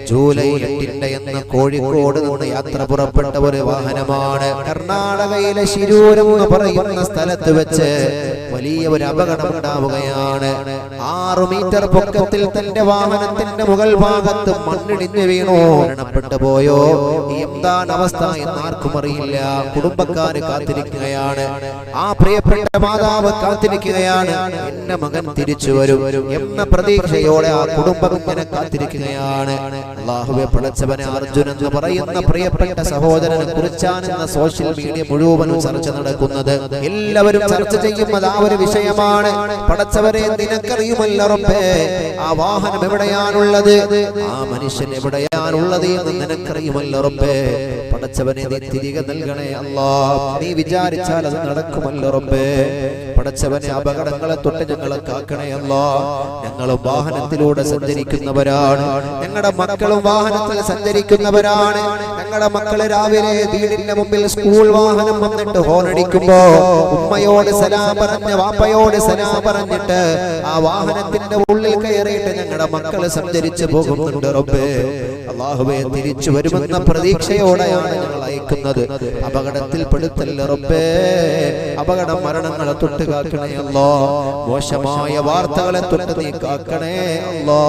July 8 എന്ന് കോഴിക്കോട് നിന്ന് യാത്ര പുറപ്പെട്ട ഒരു വാഹനമാണ്. കർണാടകയിലെ ശിരൂർ എന്ന് പറയുന്ന സ്ഥലത്ത് വെച്ച് വലിയ ഒരു അപകടം ഉണ്ടാവുകയാണ്. 6 മീറ്റർ പൊക്കത്തിൽ തന്റെ വാഹനത്തിന്റെ മുകൾ ഭാഗത്ത് മണ്ണിടിഞ്ഞു വീണു. മരണപ്പെട്ടു പോയോ, എന്താണ് അവസ്ഥ എന്ന് ആർക്കും അറിയില്ല. കുടുംബക്കാര് കാത്തിരിക്കുകയാണ്, ആ പ്രിയപ്പെട്ട മാതാവ് കാത്തിരിക്കുകയാണ്. എന്റെ മകൻ തിരിച്ചു വരും എന്ന പ്രതീക്ഷയോടെ ആ കുടുംബം ഇങ്ങനെ കാത്തിരിക്കുകയാണ്. അല്ലാഹുവേ പടച്ചവനെ, അർജുൻ എന്ന് പറയുന്ന പ്രിയപ്പെട്ട സഹോദരനെ കുറിച്ചാണ് ഇന്ന് സോഷ്യൽ മീഡിയ മുഴുവനും ചർച്ച നടക്കുന്നത്. എല്ലാവരും ചർച്ച ചെയ്യുന്നത് ആ ഒരു വിഷയമാണ്. പടച്ചവനെ, നിനക്കറിയുമല്ലോ റബ്ബേ, ആ വാഹനം എവിടെയാണുള്ളത്, ആ മനുഷ്യൻ എവിടെയാണുള്ളത് എന്ന് നിനക്കറിയുമല്ലോ റബ്ബേ. പടച്ചവനെ, നീ തിരികെ നൽകണേ അല്ലാഹ്. നീ വിചാരിച്ചാൽ അത് നടക്കുമല്ലോ റബ്ബേ. പടച്ചവനെ, അപകടങ്ങളെ തൊട്ട് ഞങ്ങളെ കാക്കണേ അല്ലാഹ്. ഞങ്ങളും വാഹനത്തിലൂടെ സഞ്ചരിക്കുന്നവരാണ്, ഞങ്ങളുടെ മക്കളും വാഹനത്തിൽ സഞ്ചരിക്കുന്നവരാണ്. ഞങ്ങളുടെ മക്കള് രാവിലെ വീടിന്റെ മുമ്പിൽ സ്കൂൾ വാഹനം വന്നിട്ട് ഹോണടിക്കുമ്പോ ഉമ്മയോട് സലാം പറഞ്ഞ് വാപ്പയോട് സലാം പറഞ്ഞിട്ട് ആ വാഹനത്തിന്റെ ഉള്ളിൽ കയറിയിട്ട് ഞങ്ങളുടെ മക്കള് സഞ്ചരിച്ചു പോകുന്നുണ്ട് റബ്ബേ. അല്ലാഹുവേ, തിരിച്ചു വരുമെന്ന പ്രതീക്ഷയോടെയാണ് ഞങ്ങൾ അയക്കുന്നത്. അപകടത്തിൽ പെടുത്തല്ല റബ്ബേ. അപകട മരണങ്ങളെ തൊട്ട് കാക്കണേ അല്ലാഹ്. മോശമായ വാർത്തകളെ തൊട്ട് നീ കാക്കണേ അല്ലാഹ്.